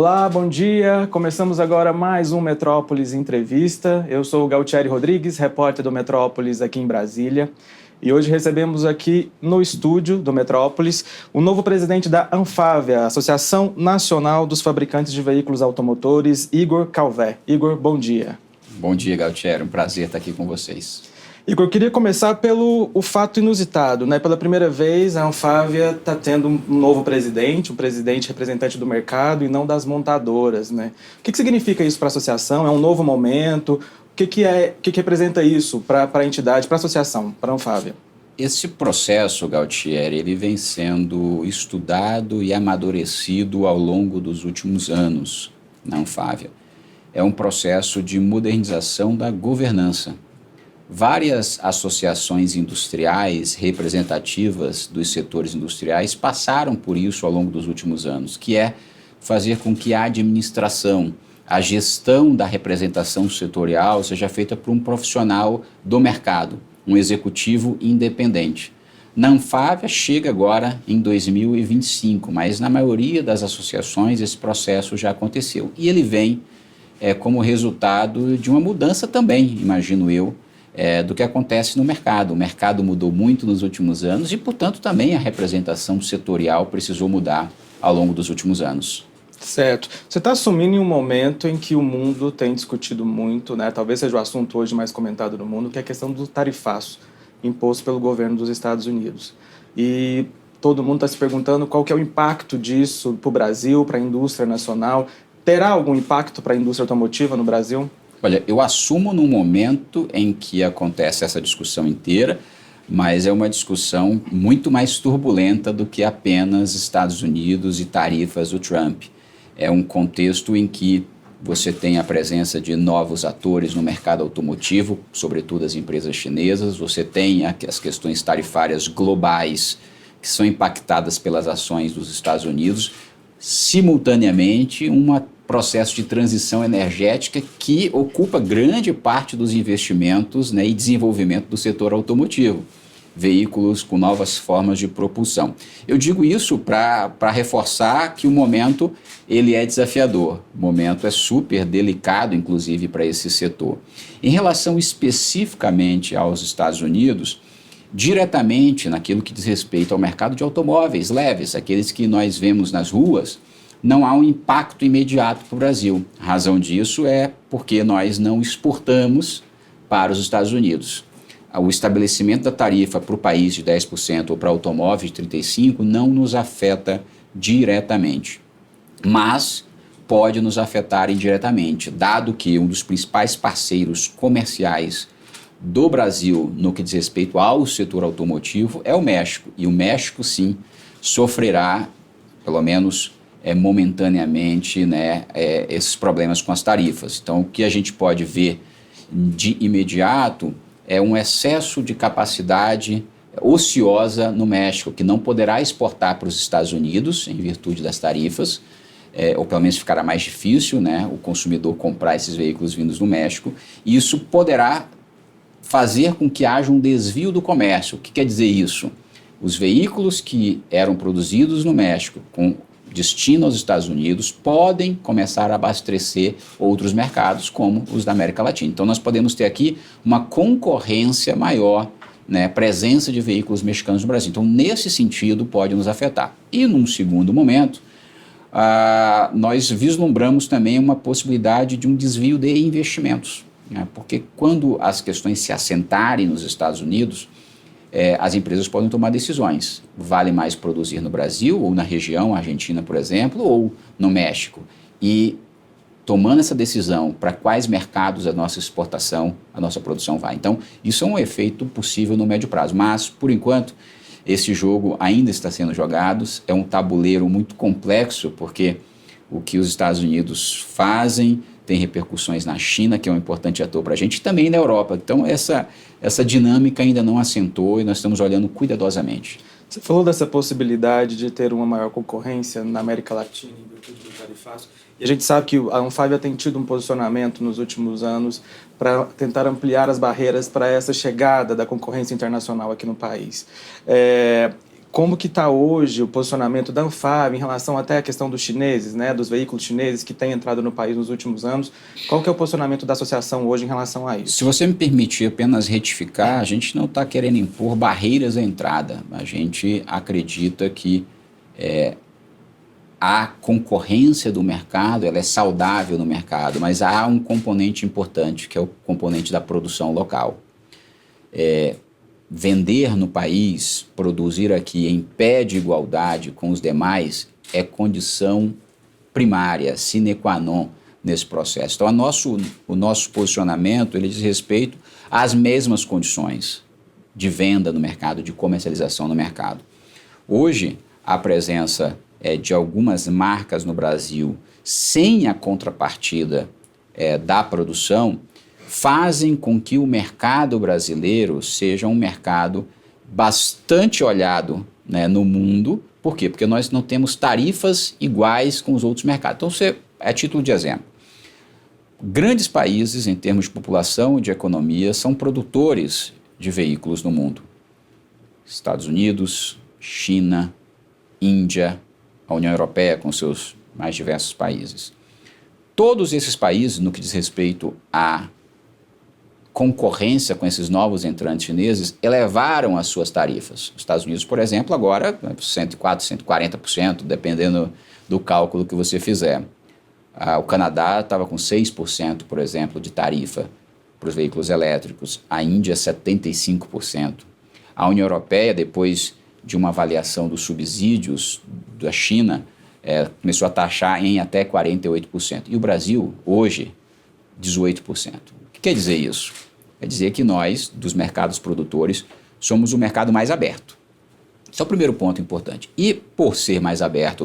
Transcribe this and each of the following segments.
Olá, bom dia. Começamos agora mais um Metrópolis Entrevista. Eu sou o Gautieri Rodrigues, repórter do Metrópolis aqui em Brasília. E hoje recebemos aqui no estúdio do Metrópolis o novo presidente da Anfávia, Associação Nacional dos Fabricantes de Veículos Automotores, Igor Calvé. Igor, bom dia. Bom dia, Gautieri. Um prazer estar aqui com vocês. Igor, eu queria começar pelo fato inusitado, né? Pela primeira vez, a Anfávia está tendo um novo presidente, um presidente representante do mercado e não das montadoras, né? O que significa isso para a associação? É um novo momento? O que representa isso para a entidade, para a associação, para a Anfávia? Esse processo, Gautieri, ele vem sendo estudado e amadurecido ao longo dos últimos anos na Anfávia. É um processo de modernização da governança. Várias associações industriais representativas dos setores industriais passaram por isso ao longo dos últimos anos, que é fazer com que a administração, a gestão da representação setorial seja feita por um profissional do mercado, um executivo independente. Na Anfávia chega agora em 2025, mas na maioria das associações esse processo já aconteceu. E ele vem como resultado de uma mudança também, imagino eu, do que acontece no mercado. O mercado mudou muito nos últimos anos e, portanto, também a representação setorial precisou mudar ao longo dos últimos anos. Certo. Você está assumindo em um momento em que o mundo tem discutido muito, né? Talvez seja o assunto hoje mais comentado no mundo, que é a questão do tarifaço imposto pelo governo dos Estados Unidos. E todo mundo está se perguntando qual que é o impacto disso para o Brasil, para a indústria nacional. Terá algum impacto para a indústria automotiva no Brasil? Olha, eu assumo no momento em que acontece essa discussão inteira, mas é uma discussão muito mais turbulenta do que apenas Estados Unidos e tarifas do Trump. É um contexto em que você tem a presença de novos atores no mercado automotivo, sobretudo as empresas chinesas, você tem as questões tarifárias globais que são impactadas pelas ações dos Estados Unidos, simultaneamente processo de transição energética que ocupa grande parte dos investimentos, né, e desenvolvimento do setor automotivo, veículos com novas formas de propulsão. Eu digo isso para reforçar que o momento ele é desafiador, o momento é super delicado, inclusive, para esse setor. Em relação especificamente aos Estados Unidos, diretamente naquilo que diz respeito ao mercado de automóveis leves, aqueles que nós vemos nas ruas, não há um impacto imediato para o Brasil. A razão disso é porque nós não exportamos para os Estados Unidos. O estabelecimento da tarifa para o país de 10% ou para automóveis de 35% não nos afeta diretamente, mas pode nos afetar indiretamente, dado que um dos principais parceiros comerciais do Brasil no que diz respeito ao setor automotivo é o México, e o México sim sofrerá, pelo menos momentaneamente, né, esses problemas com as tarifas. Então, o que a gente pode ver de imediato é um excesso de capacidade ociosa no México, que não poderá exportar para os Estados Unidos em virtude das tarifas, ou pelo menos ficará mais difícil, né, o consumidor comprar esses veículos vindos do México, e isso poderá fazer com que haja um desvio do comércio. O que quer dizer isso? Os veículos que eram produzidos no México com destino aos Estados Unidos podem começar a abastecer outros mercados, como os da América Latina. Então, nós podemos ter aqui uma concorrência maior, né, presença de veículos mexicanos no Brasil. Então, nesse sentido, pode nos afetar. E, num segundo momento, nós vislumbramos também uma possibilidade de um desvio de investimentos, né, porque quando as questões se assentarem nos Estados Unidos, as empresas podem tomar decisões. Vale mais produzir no Brasil ou na região, Argentina, por exemplo, ou no México. E tomando essa decisão para quais mercados a nossa exportação, a nossa produção vai. Então, isso é um efeito possível no médio prazo. Mas, por enquanto, esse jogo ainda está sendo jogado. É um tabuleiro muito complexo, porque o que os Estados Unidos fazem tem repercussões na China, que é um importante ator para a gente, e também na Europa. Então, essa dinâmica ainda não assentou e nós estamos olhando cuidadosamente. Você falou dessa possibilidade de ter uma maior concorrência na América Latina em virtude do tarifaço. E a gente sabe que a Anfávia tem tido um posicionamento nos últimos anos para tentar ampliar as barreiras para essa chegada da concorrência internacional aqui no país. como que está hoje o posicionamento da Anfávia em relação até à questão dos chineses, né, dos veículos chineses que têm entrado no país nos últimos anos? Qual que é o posicionamento da associação hoje em relação a isso? Se você me permitir apenas retificar, a gente não está querendo impor barreiras à entrada. A gente acredita que a concorrência do mercado, ela é saudável no mercado, mas há um componente importante, que é o componente da produção local. Vender no país, produzir aqui em pé de igualdade com os demais é condição primária, sine qua non nesse processo. Então, o nosso posicionamento ele diz respeito às mesmas condições de venda no mercado, de comercialização no mercado. Hoje, a presença de algumas marcas no Brasil sem a contrapartida da produção fazem com que o mercado brasileiro seja um mercado bastante olhado, né, no mundo. Por quê? Porque nós não temos tarifas iguais com os outros mercados. Então, a título de exemplo, grandes países em termos de população e de economia são produtores de veículos no mundo. Estados Unidos, China, Índia, a União Europeia com seus mais diversos países. Todos esses países, no que diz respeito à concorrência com esses novos entrantes chineses, elevaram as suas tarifas. Os Estados Unidos, por exemplo, agora 104%, 140%, dependendo do cálculo que você fizer. O Canadá estava com 6%, por exemplo, de tarifa para os veículos elétricos. A Índia, 75%. A União Europeia, depois de uma avaliação dos subsídios da China, começou a taxar em até 48%. E o Brasil, hoje, 18%. O que quer dizer isso? Quer dizer que nós, dos mercados produtores, somos o mercado mais aberto. Esse é o primeiro ponto importante. E por ser mais aberto,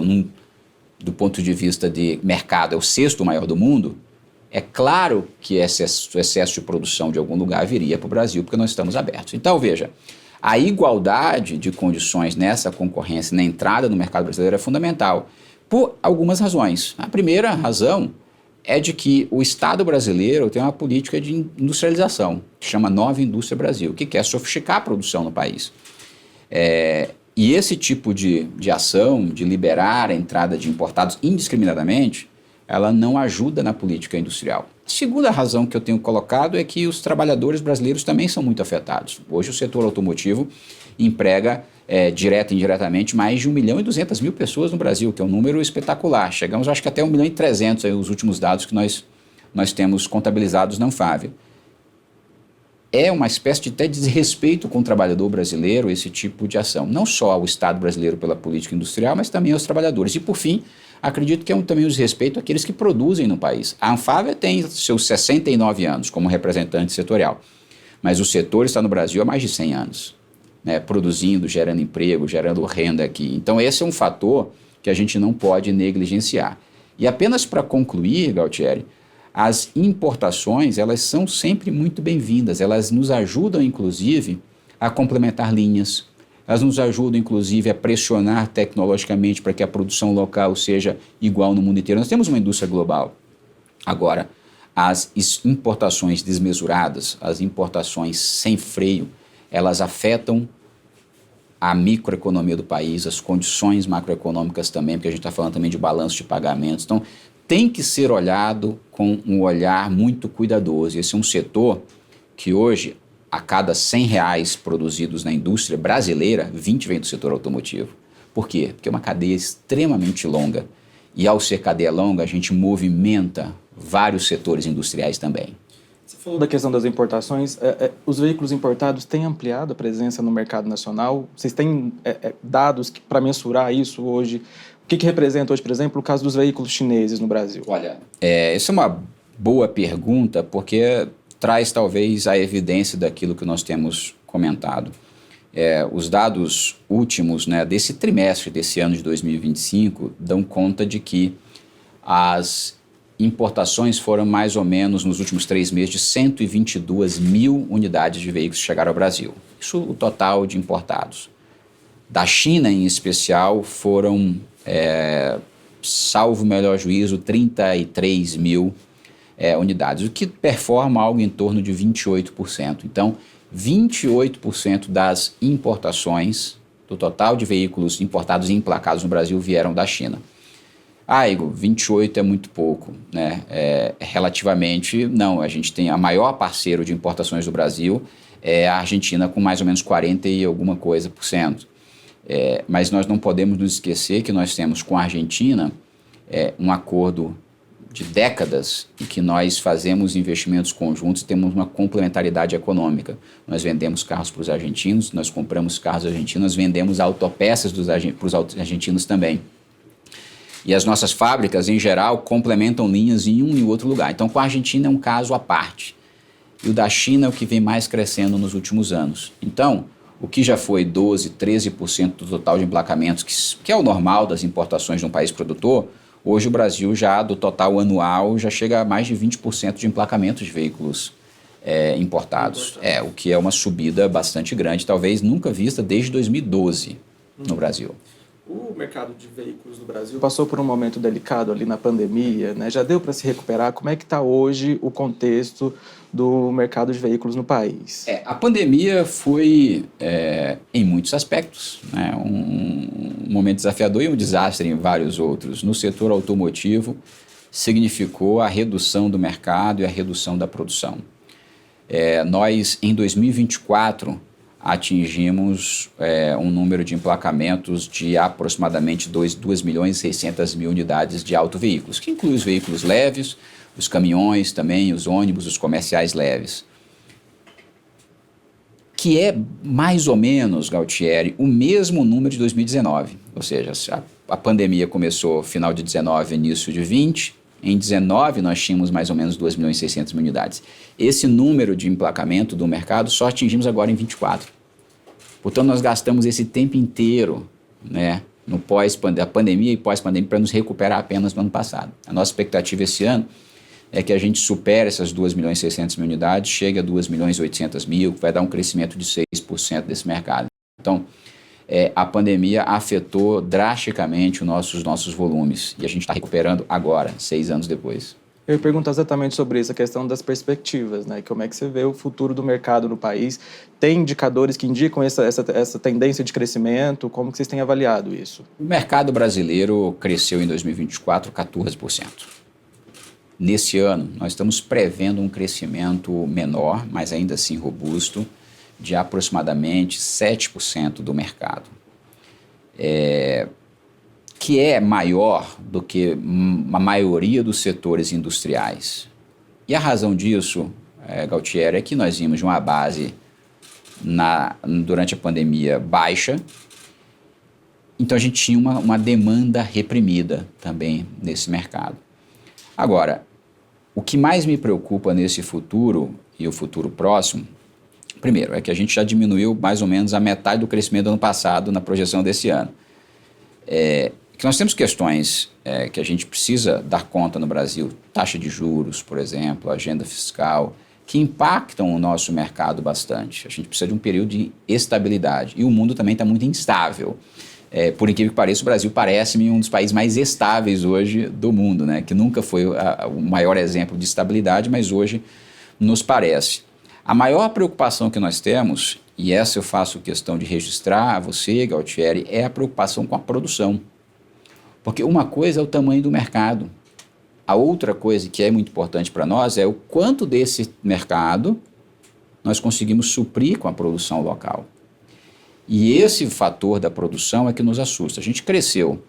do ponto de vista de mercado, é o sexto maior do mundo, é claro que esse excesso de produção de algum lugar viria para o Brasil, porque nós estamos abertos. Então, veja, a igualdade de condições nessa concorrência, na entrada no mercado brasileiro é fundamental, por algumas razões. A primeira razão é de que o Estado brasileiro tem uma política de industrialização, que chama Nova Indústria Brasil, que quer sofisticar a produção no país. E esse tipo de ação, de liberar a entrada de importados indiscriminadamente, ela não ajuda na política industrial. Segunda razão que eu tenho colocado é que os trabalhadores brasileiros também são muito afetados. Hoje o setor automotivo emprega, direta e indiretamente, mais de 1.200.000 pessoas no Brasil, que é um número espetacular. Chegamos, acho que até 1.300.000, aí, os últimos dados que nós temos contabilizados na Anfávia. É uma espécie de até desrespeito com o trabalhador brasileiro esse tipo de ação. Não só ao Estado brasileiro pela política industrial, mas também aos trabalhadores. E, por fim, acredito que é também um desrespeito àqueles que produzem no país. A Anfávia tem seus 69 anos como representante setorial, mas o setor está no Brasil há mais de 100 anos, né, produzindo, gerando emprego, gerando renda aqui. Então, esse é um fator que a gente não pode negligenciar. E apenas para concluir, Galtieri, as importações, elas são sempre muito bem-vindas, elas nos ajudam, inclusive, a complementar linhas, elas nos ajudam, inclusive, a pressionar tecnologicamente para que a produção local seja igual no mundo inteiro. Nós temos uma indústria global. Agora, as importações desmesuradas, as importações sem freio, elas afetam a microeconomia do país, as condições macroeconômicas também, porque a gente está falando também de balanço de pagamentos. Então, tem que ser olhado com um olhar muito cuidadoso. Esse é um setor que hoje, a cada R$100 produzidos na indústria brasileira, 20 vem do setor automotivo. Por quê? Porque é uma cadeia extremamente longa. E ao ser cadeia longa, a gente movimenta vários setores industriais também. Você falou da questão das importações. Os veículos importados têm ampliado a presença no mercado nacional? Vocês têm dados para mensurar isso hoje? O que representa hoje, por exemplo, o caso dos veículos chineses no Brasil? Olha, essa é uma boa pergunta, porque traz talvez a evidência daquilo que nós temos comentado. Os dados últimos, né, desse trimestre, desse ano de 2025, dão conta de que as importações foram mais ou menos, nos últimos 3 meses, de 122 mil unidades de veículos que chegaram ao Brasil. Isso o total de importados. Da China, em especial, foram, salvo o melhor juízo, 33 mil unidades, o que performa algo em torno de 28%. Então, 28% das importações do total de veículos importados e emplacados no Brasil vieram da China. Ah, Igor, 28 é muito pouco, né? Relativamente, não. A gente tem a maior parceiro de importações do Brasil, é a Argentina, com mais ou menos 40 e alguma coisa por cento. Mas nós não podemos nos esquecer que nós temos com a Argentina um acordo de décadas em que nós fazemos investimentos conjuntos e temos uma complementaridade econômica. Nós vendemos carros para os argentinos, nós compramos carros argentinos, nós vendemos autopeças para os argentinos também. E as nossas fábricas, em geral, complementam linhas em um e outro lugar. Então, com a Argentina é um caso à parte. E o da China é o que vem mais crescendo nos últimos anos. Então, o que já foi 12%, 13% do total de emplacamentos, que é o normal das importações de um país produtor, hoje o Brasil já, do total anual, já chega a mais de 20% de emplacamentos de veículos importados. O que é uma subida bastante grande, talvez nunca vista desde 2012 no Brasil. O mercado de veículos do Brasil passou por um momento delicado ali na pandemia, né? Já deu para se recuperar? Como é que está hoje o contexto do mercado de veículos no país? A pandemia foi, em muitos aspectos, né, um momento desafiador e um desastre em vários outros. No setor automotivo, significou a redução do mercado e a redução da produção. Nós, em 2024, atingimos um número de emplacamentos de aproximadamente 2.600.000 unidades de autoveículos, que inclui os veículos leves, os caminhões também, os ônibus, os comerciais leves. Que é mais ou menos, Galtieri, o mesmo número de 2019. Ou seja, a pandemia começou final de 19, início de 20. Em 19 nós tínhamos mais ou menos 2.600.000 unidades. Esse número de emplacamento do mercado só atingimos agora em 24. Portanto, nós gastamos esse tempo inteiro, né, no a pandemia e pós-pandemia, para nos recuperar apenas no ano passado. A nossa expectativa esse ano é que a gente supere essas 2.600.000 unidades, chegue a 2.800.000, que vai dar um crescimento de 6% desse mercado. Então, a pandemia afetou drasticamente os nossos volumes e a gente está recuperando agora, 6 anos depois. Eu ia perguntar exatamente sobre isso, a questão das perspectivas, né? Como é que você vê o futuro do mercado no país? Tem indicadores que indicam essa tendência de crescimento? Como que vocês têm avaliado isso? O mercado brasileiro cresceu em 2024 14%. Nesse ano, nós estamos prevendo um crescimento menor, mas ainda assim robusto, de aproximadamente 7% do mercado. Que é maior do que a maioria dos setores industriais. E a razão disso, Galtieri, é que nós vimos de uma base durante a pandemia baixa, então a gente tinha uma demanda reprimida também nesse mercado. Agora, o que mais me preocupa nesse futuro e o futuro próximo, primeiro, é que a gente já diminuiu mais ou menos a metade do crescimento do ano passado na projeção desse ano. Que nós temos questões que a gente precisa dar conta no Brasil, taxa de juros, por exemplo, agenda fiscal, que impactam o nosso mercado bastante. A gente precisa de um período de estabilidade. E o mundo também está muito instável. Por incrível que pareça, o Brasil parece-me um dos países mais estáveis hoje do mundo, né? Que nunca foi o maior exemplo de estabilidade, mas hoje nos parece. A maior preocupação que nós temos, e essa eu faço questão de registrar a você, Galtieri, é a preocupação com a produção. Porque uma coisa é o tamanho do mercado. A outra coisa que é muito importante para nós é o quanto desse mercado nós conseguimos suprir com a produção local. E esse fator da produção é que nos assusta. A gente cresceu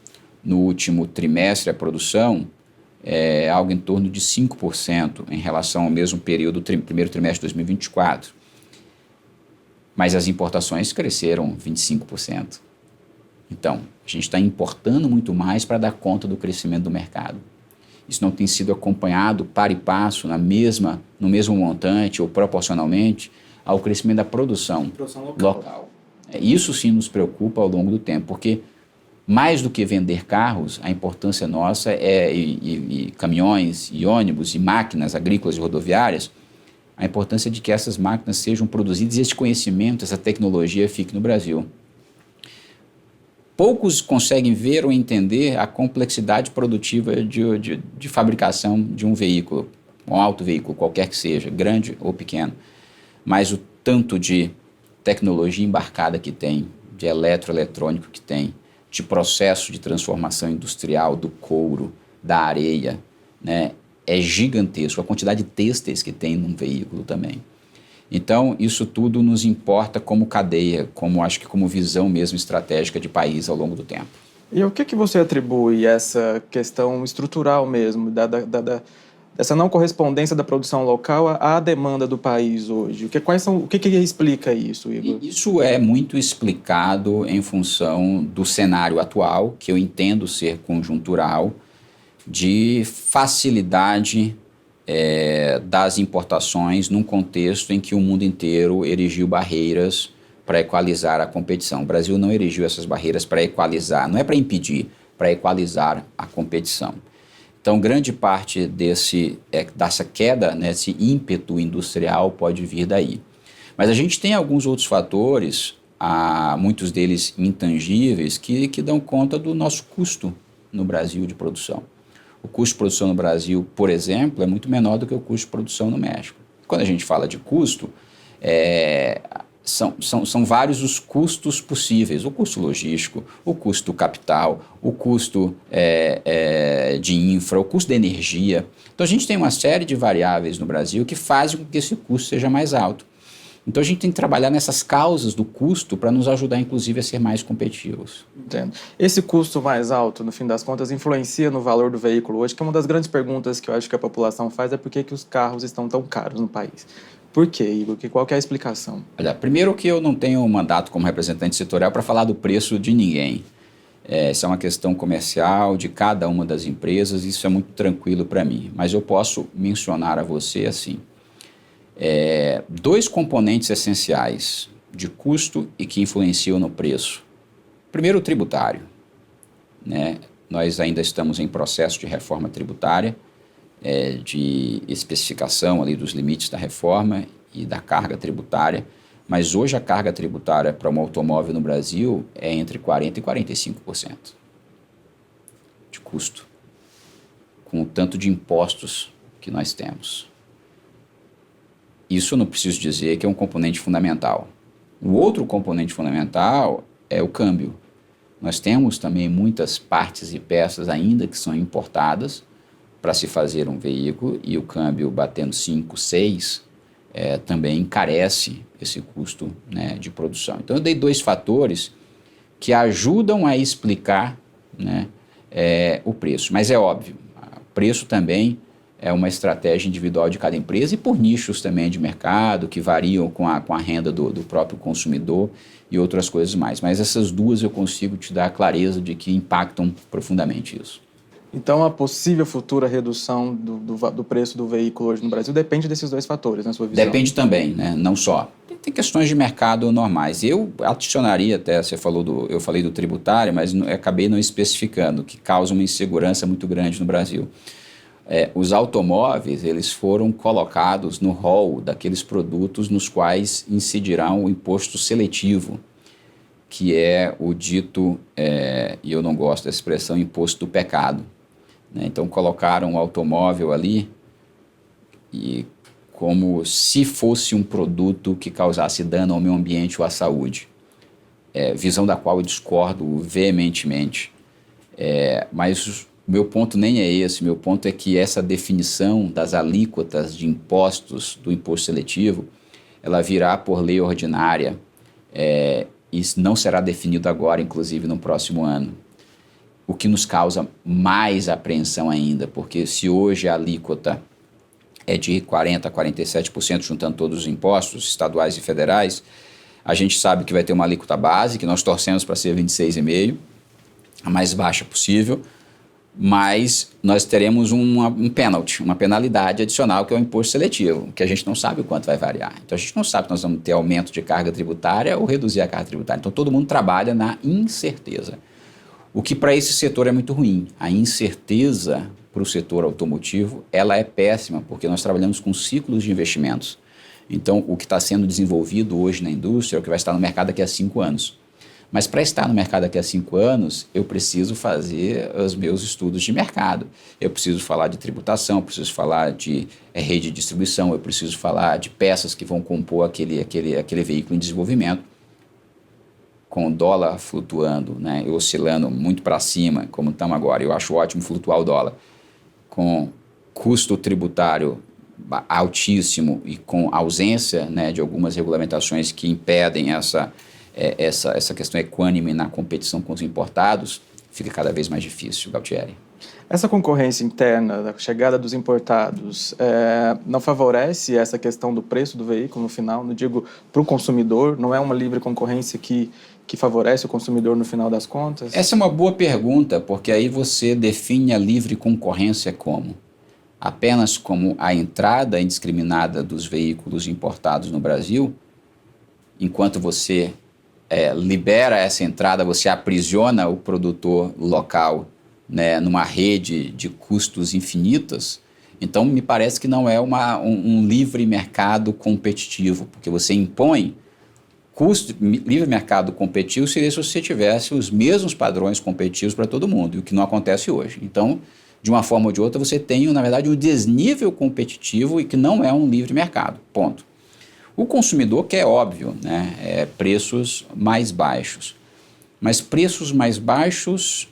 no último trimestre a produção algo em torno de 5% em relação ao mesmo período, primeiro trimestre de 2024. Mas as importações cresceram 25%. Então, a gente está importando muito mais para dar conta do crescimento do mercado. Isso não tem sido acompanhado par e passo no mesmo montante ou proporcionalmente ao crescimento da produção local. Isso sim nos preocupa ao longo do tempo, porque mais do que vender carros, a importância nossa e caminhões, e ônibus, e máquinas agrícolas e rodoviárias, a importância de que essas máquinas sejam produzidas e esse conhecimento, essa tecnologia fique no Brasil. Poucos conseguem ver ou entender a complexidade produtiva de fabricação de um veículo, um autoveículo, qualquer que seja, grande ou pequeno. Mas o tanto de tecnologia embarcada que tem de eletroeletrônico que tem, de processo de transformação industrial do couro, da areia, né, é gigantesco. A quantidade de têxteis que tem num veículo também. Então, isso tudo nos importa como cadeia, acho que como visão mesmo estratégica de país ao longo do tempo. E o que você atribui essa questão estrutural mesmo, dessa não correspondência da produção local à demanda do país hoje? O que explica isso, Igor? Isso é muito explicado em função do cenário atual, que eu entendo ser conjuntural, de facilidade das importações num contexto em que o mundo inteiro erigiu barreiras para equalizar a competição. O Brasil não erigiu essas barreiras para equalizar, não é para impedir, para equalizar a competição. Então, grande parte dessa queda, né, desse ímpeto industrial pode vir daí. Mas a gente tem alguns outros fatores, muitos deles intangíveis, que dão conta do nosso custo no Brasil de produção. O custo de produção no Brasil, por exemplo, é muito menor do que o custo de produção no México. Quando a gente fala de custo, são vários os custos possíveis. O custo logístico, o custo do capital, o custo de infra, o custo de energia. Então a gente tem uma série de variáveis no Brasil que fazem com que esse custo seja mais alto. Então a gente tem que trabalhar nessas causas do custo para nos ajudar, inclusive, a ser mais competitivos. Entendo. Esse custo mais alto, no fim das contas, influencia no valor do veículo hoje, que é uma das grandes perguntas que eu acho que a população faz, é por que os carros estão tão caros no país. Por quê, Igor? Qual que é a explicação? Olha, primeiro que eu não tenho um mandato como representante setorial para falar do preço de ninguém. Isso é uma questão comercial de cada uma das empresas, isso é muito tranquilo para mim. Mas eu posso mencionar a você assim, dois componentes essenciais de custo e que influenciam no preço. Primeiro, o tributário, né? Nós ainda estamos em processo de reforma tributária, de especificação ali dos limites da reforma e da carga tributária, mas hoje a carga tributária para um automóvel no Brasil é entre 40% e 45% de custo, com o tanto de impostos que nós temos. Isso eu não preciso dizer que é um componente fundamental. O outro componente fundamental é o câmbio. Nós temos também muitas partes e peças ainda que são importadas para se fazer um veículo e o câmbio batendo 5, 6 também encarece esse custo, né, de produção. Então eu dei dois fatores que ajudam a explicar, né, o preço. Mas é óbvio, o preço também é uma estratégia individual de cada empresa e por nichos também de mercado que variam com a renda do próprio consumidor e outras coisas mais. Mas essas duas eu consigo te dar a clareza de que impactam profundamente isso. Então, a possível futura redução do preço do veículo hoje no Brasil depende desses dois fatores, na sua visão? Depende também, né? Não só. Tem questões de mercado normais. Eu adicionaria até, eu falei do tributário, mas acabei não especificando, que causa uma insegurança muito grande no Brasil. Os automóveis, eles foram colocados no rol daqueles produtos nos quais incidirá o imposto seletivo, que é o dito, e eu não gosto dessa expressão, imposto do pecado. Né? Então, colocaram o automóvel ali e como se fosse um produto que causasse dano ao meio ambiente ou à saúde. Visão da qual eu discordo veementemente. Mas meu ponto nem é esse, meu ponto é que essa definição das alíquotas de impostos do imposto seletivo, ela virá por lei ordinária, isso não será definido agora, inclusive no próximo ano, o que nos causa mais apreensão ainda, porque se hoje a alíquota é de 40% a 47%, juntando todos os impostos estaduais e federais, a gente sabe que vai ter uma alíquota base, que nós torcemos para ser 26,5%, a mais baixa possível, mas nós teremos um penalty, uma penalidade adicional, que é o imposto seletivo, que a gente não sabe o quanto vai variar. Então, a gente não sabe se nós vamos ter aumento de carga tributária ou reduzir a carga tributária. Então, todo mundo trabalha na incerteza, o que para esse setor é muito ruim. A incerteza para o setor automotivo, ela é péssima, porque nós trabalhamos com ciclos de investimentos. Então, o que está sendo desenvolvido hoje na indústria é o que vai estar no mercado daqui a 5 anos. Mas para estar no mercado daqui a 5 anos, eu preciso fazer os meus estudos de mercado. Eu preciso falar de tributação, eu preciso falar de rede de distribuição, eu preciso falar de peças que vão compor aquele veículo em desenvolvimento. com o dólar flutuando, né, e oscilando muito para cima, como estamos agora, eu acho ótimo flutuar o dólar, com custo tributário altíssimo e com ausência, né, de algumas regulamentações que impedem essa questão equânime na competição com os importados, fica cada vez mais difícil, Galtieri. Essa concorrência interna, da chegada dos importados, não favorece essa questão do preço do veículo no final? Não digo para o consumidor, não é uma livre concorrência que favorece o consumidor no final das contas? Essa é uma boa pergunta, porque aí você define a livre concorrência como? Apenas como a entrada indiscriminada dos veículos importados no Brasil, enquanto você libera essa entrada, você aprisiona o produtor local, né, numa rede de custos infinitas. Então, me parece que não é um livre mercado competitivo, porque você impõe livre mercado competitivo seria se você tivesse os mesmos padrões competitivos para todo mundo, o que não acontece hoje. Então, de uma forma ou de outra, você tem, na verdade, um desnível competitivo e que não é um livre mercado, ponto. O consumidor quer, óbvio, né, preços mais baixos, mas preços mais baixos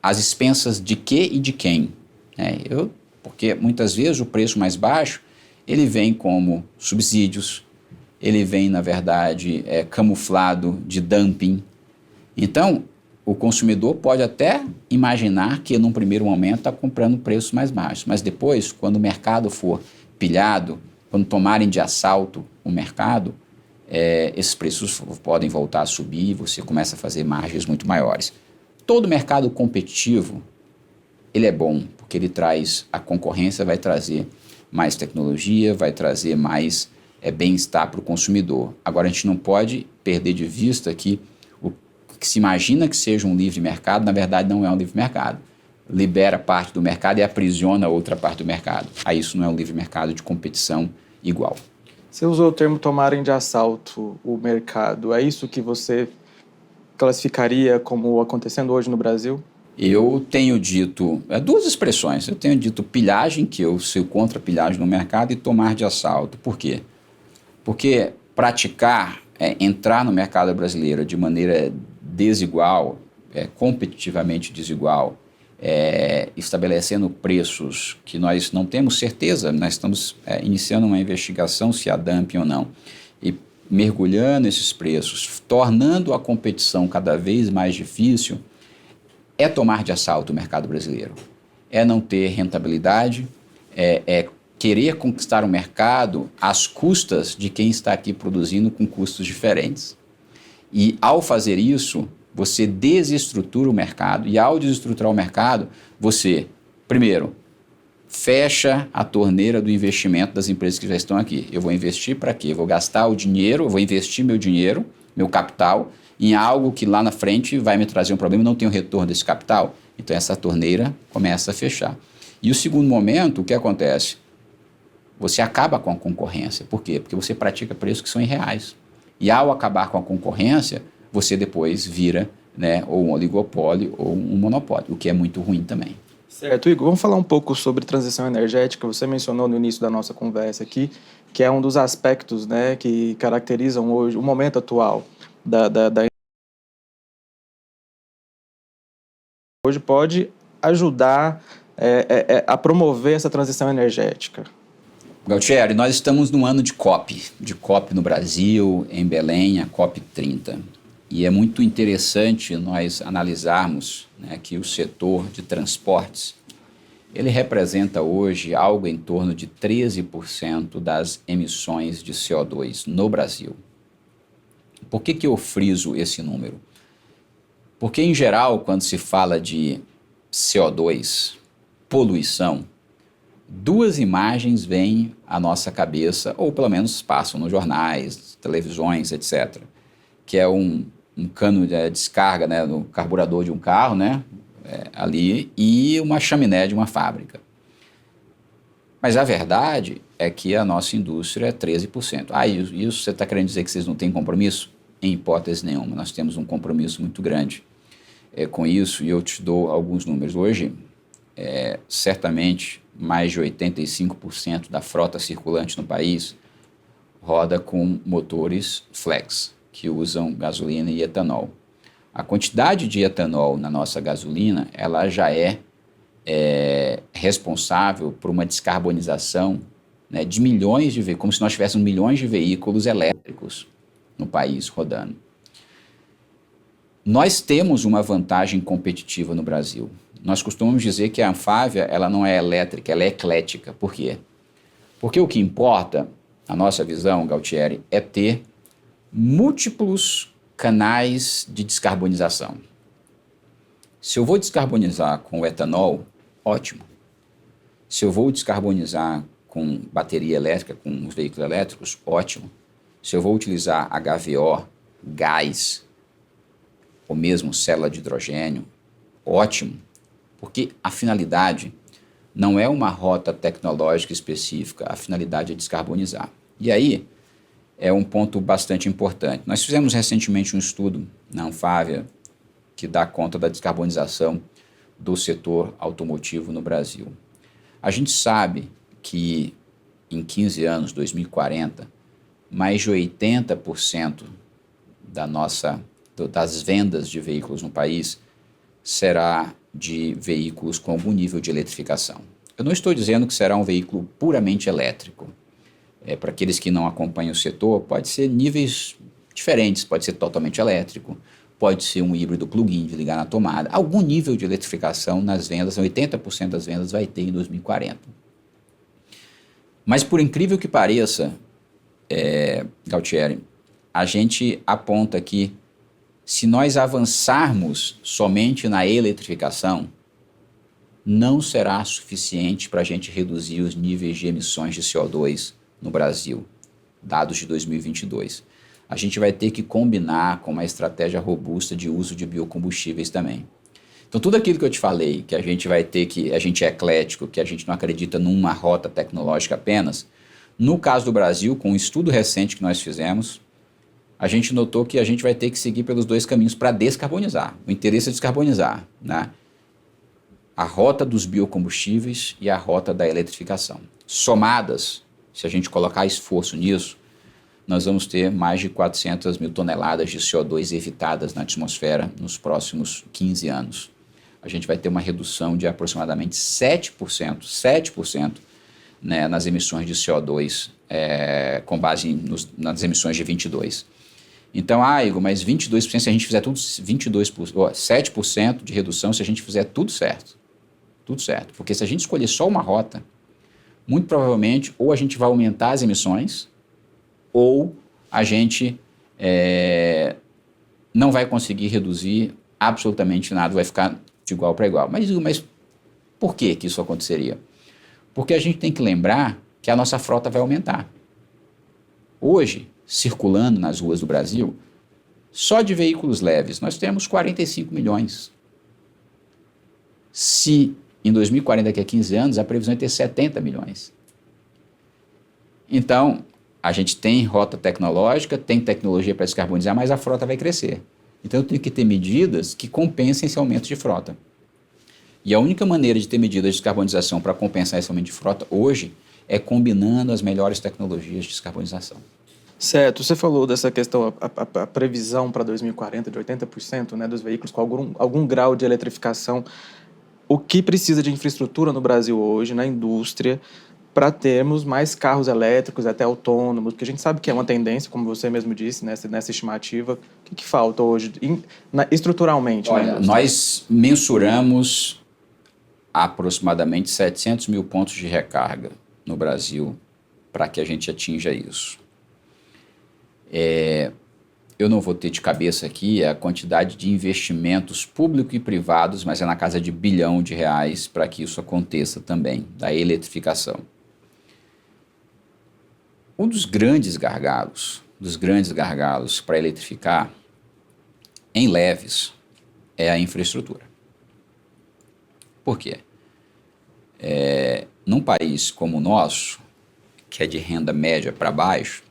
às expensas de quê e de quem? Porque muitas vezes o preço mais baixo ele vem como subsídios, ele vem, na verdade, camuflado de dumping. Então, o consumidor pode até imaginar que, num primeiro momento, está comprando preços mais baixos, mas depois, quando o mercado for pilhado, quando tomarem de assalto o mercado, esses preços podem voltar a subir e você começa a fazer margens muito maiores. Todo mercado competitivo, ele é bom, porque ele traz, a concorrência vai trazer mais tecnologia, vai trazer mais bem-estar para o consumidor. Agora, a gente não pode perder de vista que o que se imagina que seja um livre mercado, na verdade não é um livre mercado. Libera parte do mercado e aprisiona outra parte do mercado. Aí isso não é um livre mercado de competição igual. Você usou o termo tomarem de assalto o mercado. É isso que você classificaria como acontecendo hoje no Brasil? Eu tenho dito, duas expressões. Eu tenho dito pilhagem, que eu sou contra a pilhagem no mercado, e tomar de assalto. Por quê? Porque praticar, entrar no mercado brasileiro de maneira desigual, competitivamente desigual, estabelecendo preços que nós não temos certeza, nós estamos iniciando uma investigação se há dumping ou não, e mergulhando esses preços, tornando a competição cada vez mais difícil, é tomar de assalto o mercado brasileiro. É não ter rentabilidade, querer conquistar o mercado às custas de quem está aqui produzindo com custos diferentes. E ao fazer isso, você desestrutura o mercado, e ao desestruturar o mercado, você, primeiro, fecha a torneira do investimento das empresas que já estão aqui. Eu vou investir para quê? Eu vou gastar o dinheiro, eu vou investir meu dinheiro, meu capital, em algo que lá na frente vai me trazer um problema e não tenho retorno desse capital. Então essa torneira começa a fechar. E o segundo momento, o que acontece? Você acaba com a concorrência. Por quê? Porque você pratica preços que são irreais. E ao acabar com a concorrência, você depois vira, né, ou um oligopólio ou um monopólio, o que é muito ruim também. Certo, Igor, vamos falar um pouco sobre transição energética. Você mencionou no início da nossa conversa aqui que é um dos aspectos, né, que caracterizam hoje o momento atual da hoje pode ajudar a promover essa transição energética. Galtieri, nós estamos no ano de COP no Brasil, em Belém, a COP 30. E é muito interessante nós analisarmos, né, que o setor de transportes, ele representa hoje algo em torno de 13% das emissões de CO2 no Brasil. Por que eu friso esse número? Porque, em geral, quando se fala de CO2, poluição, duas imagens vêm à nossa cabeça, ou pelo menos passam nos jornais, televisões, etc., que é um cano de descarga, né, no carburador de um carro, né, ali, e uma chaminé de uma fábrica. Mas a verdade é que a nossa indústria é 13%. Isso você está querendo dizer que vocês não têm compromisso? Em hipótese nenhuma, nós temos um compromisso muito grande com isso, e eu te dou alguns números. Hoje, certamente, mais de 85% da frota circulante no país roda com motores flex, que usam gasolina e etanol. A quantidade de etanol na nossa gasolina, ela já é responsável por uma descarbonização, né, de milhões de veículos, como se nós tivéssemos milhões de veículos elétricos no país rodando. Nós temos uma vantagem competitiva no Brasil. Nós costumamos dizer que a Anfávia ela não é elétrica, ela é eclética. Por quê? Porque o que importa, a nossa visão, Galtieri, é ter múltiplos canais de descarbonização. Se eu vou descarbonizar com o etanol, ótimo. Se eu vou descarbonizar com bateria elétrica, com os veículos elétricos, ótimo. Se eu vou utilizar HVO, gás, ou mesmo célula de hidrogênio, ótimo. Porque a finalidade não é uma rota tecnológica específica, a finalidade é descarbonizar. E aí é um ponto bastante importante. Nós fizemos recentemente um estudo na Anfávia que dá conta da descarbonização do setor automotivo no Brasil. A gente sabe que em 15 anos, 2040, mais de 80% das vendas de veículos no país será de veículos com algum nível de eletrificação. Eu não estou dizendo que será um veículo puramente elétrico. Para aqueles que não acompanham o setor, pode ser níveis diferentes, pode ser totalmente elétrico, pode ser um híbrido plug-in de ligar na tomada. Algum nível de eletrificação nas vendas, 80% das vendas vai ter em 2040. Mas por incrível que pareça, Galtieri, a gente aponta que se nós avançarmos somente na eletrificação, não será suficiente para a gente reduzir os níveis de emissões de CO2 no Brasil, dados de 2022. A gente vai ter que combinar com uma estratégia robusta de uso de biocombustíveis também. Então, tudo aquilo que eu te falei, que a gente vai ter que, a gente é eclético, que a gente não acredita numa rota tecnológica apenas, no caso do Brasil, com um estudo recente que nós fizemos, a gente notou que a gente vai ter que seguir pelos dois caminhos para descarbonizar. O interesse é descarbonizar, né? A rota dos biocombustíveis e a rota da eletrificação. Somadas, se a gente colocar esforço nisso, nós vamos ter mais de 400 mil toneladas de CO2 evitadas na atmosfera nos próximos 15 anos. A gente vai ter uma redução de aproximadamente 7%, né, nas emissões de CO2, com base nas emissões de 22. Então, Igor, mas 22%, se a gente fizer tudo, 7% de redução se a gente fizer tudo certo. Tudo certo. Porque se a gente escolher só uma rota, muito provavelmente ou a gente vai aumentar as emissões ou a gente não vai conseguir reduzir absolutamente nada, vai ficar de igual para igual. Mas por que isso aconteceria? Porque a gente tem que lembrar que a nossa frota vai aumentar. Hoje, circulando nas ruas do Brasil, só de veículos leves, nós temos 45 milhões. Se em 2040, daqui a 15 anos, a previsão é ter 70 milhões. Então, a gente tem rota tecnológica, tem tecnologia para descarbonizar, mas a frota vai crescer. Então, eu tenho que ter medidas que compensem esse aumento de frota. E a única maneira de ter medidas de descarbonização para compensar esse aumento de frota hoje é combinando as melhores tecnologias de descarbonização. Certo, você falou dessa questão, a previsão para 2040 de 80%, né, dos veículos com algum grau de eletrificação. O que precisa de infraestrutura no Brasil hoje, na indústria, para termos mais carros elétricos, até autônomos, porque a gente sabe que é uma tendência, como você mesmo disse, nessa estimativa. O que falta hoje, estruturalmente? Olha, nós mensuramos aproximadamente 700 mil pontos de recarga no Brasil para que a gente atinja isso. Eu não vou ter de cabeça aqui a quantidade de investimentos públicos e privados, mas é na casa de R$ 1 bilhão para que isso aconteça também, da eletrificação. Um dos grandes gargalos para eletrificar em leves é a infraestrutura. Por quê? Num país como o nosso, que é de renda média para baixo,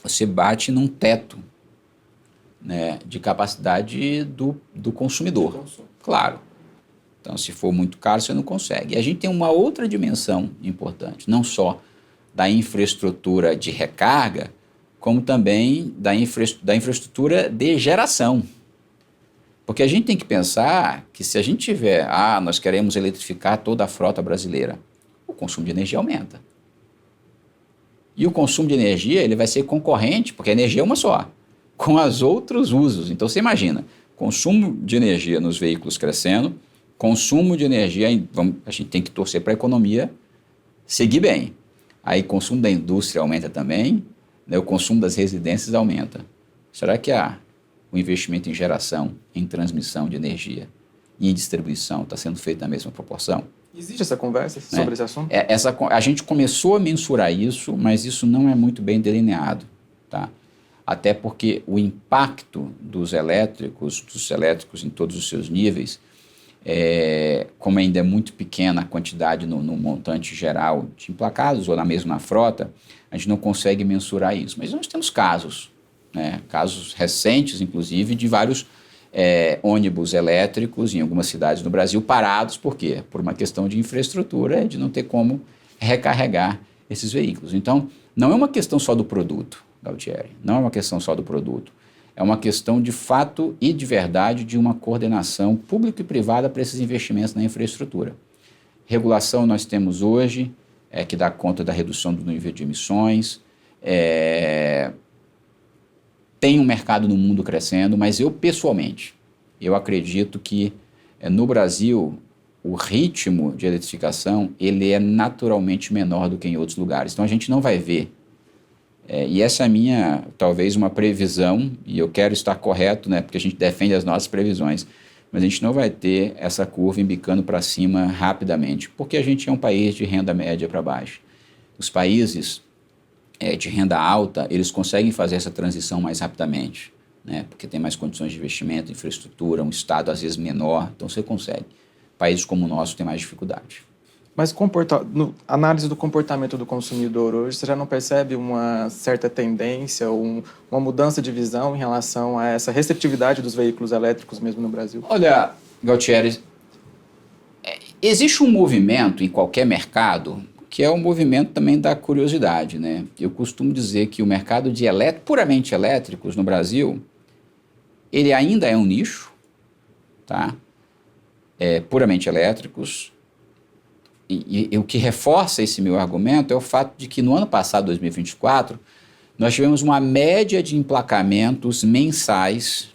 você bate num teto, né, de capacidade do consumidor. Claro. Então, se for muito caro, você não consegue. E a gente tem uma outra dimensão importante, não só da infraestrutura de recarga, como também da infraestrutura de geração. Porque a gente tem que pensar que se a gente tiver, nós queremos eletrificar toda a frota brasileira, o consumo de energia aumenta. E o consumo de energia ele vai ser concorrente, porque a energia é uma só, com os outros usos. Então você imagina, consumo de energia nos veículos crescendo, consumo de energia, a gente tem que torcer para a economia seguir bem. Aí o consumo da indústria aumenta também, né, o consumo das residências aumenta. Será que o investimento em geração, em transmissão de energia e em distribuição está sendo feito na mesma proporção? Existe essa conversa sobre esse assunto? A gente começou a mensurar isso, mas isso não é muito bem delineado, tá? Até porque o impacto dos elétricos em todos os seus níveis, como ainda é muito pequena a quantidade no montante geral de emplacados ou na mesma frota, a gente não consegue mensurar isso. Mas nós temos casos, né? Casos recentes, inclusive, de vários ônibus elétricos em algumas cidades do Brasil parados. Por quê? Por uma questão de infraestrutura, de não ter como recarregar esses veículos. Então, não é uma questão só do produto, Galtieri, não é uma questão só do produto. É uma questão de fato e de verdade de uma coordenação pública e privada para esses investimentos na infraestrutura. Regulação nós temos hoje, que dá conta da redução do nível de emissões, tem um mercado no mundo crescendo, mas eu pessoalmente, eu acredito que no Brasil o ritmo de eletrificação ele é naturalmente menor do que em outros lugares. Então a gente não vai ver, e essa é a minha, talvez uma previsão, e eu quero estar correto, né, porque a gente defende as nossas previsões, mas a gente não vai ter essa curva embicando para cima rapidamente, porque a gente é um país de renda média para baixo. Os países de renda alta, eles conseguem fazer essa transição mais rapidamente, né? Porque tem mais condições de investimento, infraestrutura, um estado às vezes menor, então você consegue. Países como o nosso têm mais dificuldade. Mas análise do comportamento do consumidor hoje, você já não percebe uma certa tendência, uma mudança de visão em relação a essa receptividade dos veículos elétricos mesmo no Brasil? Olha, Galtieri, existe um movimento em qualquer mercado que é o movimento também da curiosidade, né? Eu costumo dizer que o mercado de puramente elétricos no Brasil, ele ainda é um nicho, tá? Puramente elétricos. E o que reforça esse meu argumento é o fato de que no ano passado, 2024, nós tivemos uma média de emplacamentos mensais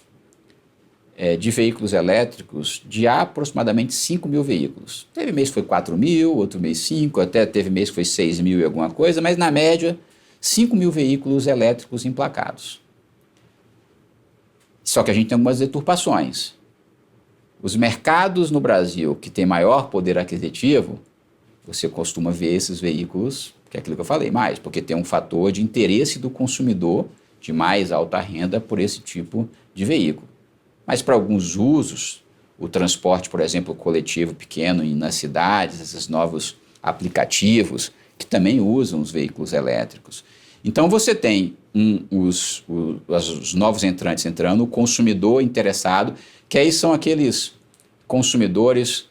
de veículos elétricos de aproximadamente 5 mil veículos. Teve mês que foi 4 mil, outro mês 5, até teve mês que foi 6 mil e alguma coisa, mas na média 5 mil veículos elétricos emplacados. Só que a gente tem algumas deturpações. Os mercados no Brasil que têm maior poder aquisitivo, você costuma ver esses veículos, que é aquilo que eu falei mais, porque tem um fator de interesse do consumidor de mais alta renda por esse tipo de veículo. Mas para alguns usos, o transporte, por exemplo, coletivo pequeno nas cidades, esses novos aplicativos que também usam os veículos elétricos. Então você tem os novos entrantes entrando, o consumidor interessado, que aí são aqueles consumidores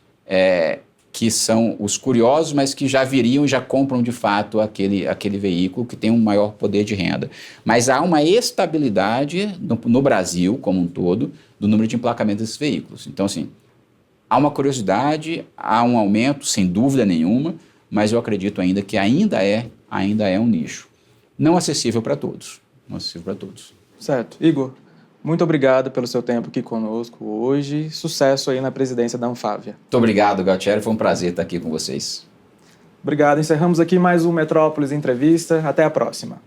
que são os curiosos, mas que já viriam e já compram de fato aquele veículo que tem um maior poder de renda. Mas há uma estabilidade no Brasil como um todo do número de emplacamentos desses veículos. Então, assim, há uma curiosidade, há um aumento, sem dúvida nenhuma, mas eu acredito ainda que ainda é um nicho. Não acessível para todos. Não acessível para todos. Certo. Igor, muito obrigado pelo seu tempo aqui conosco hoje. Sucesso aí na presidência da Anfávia. Muito obrigado, Galtieri. Foi um prazer estar aqui com vocês. Obrigado. Encerramos aqui mais um Metrópolis Entrevista. Até a próxima.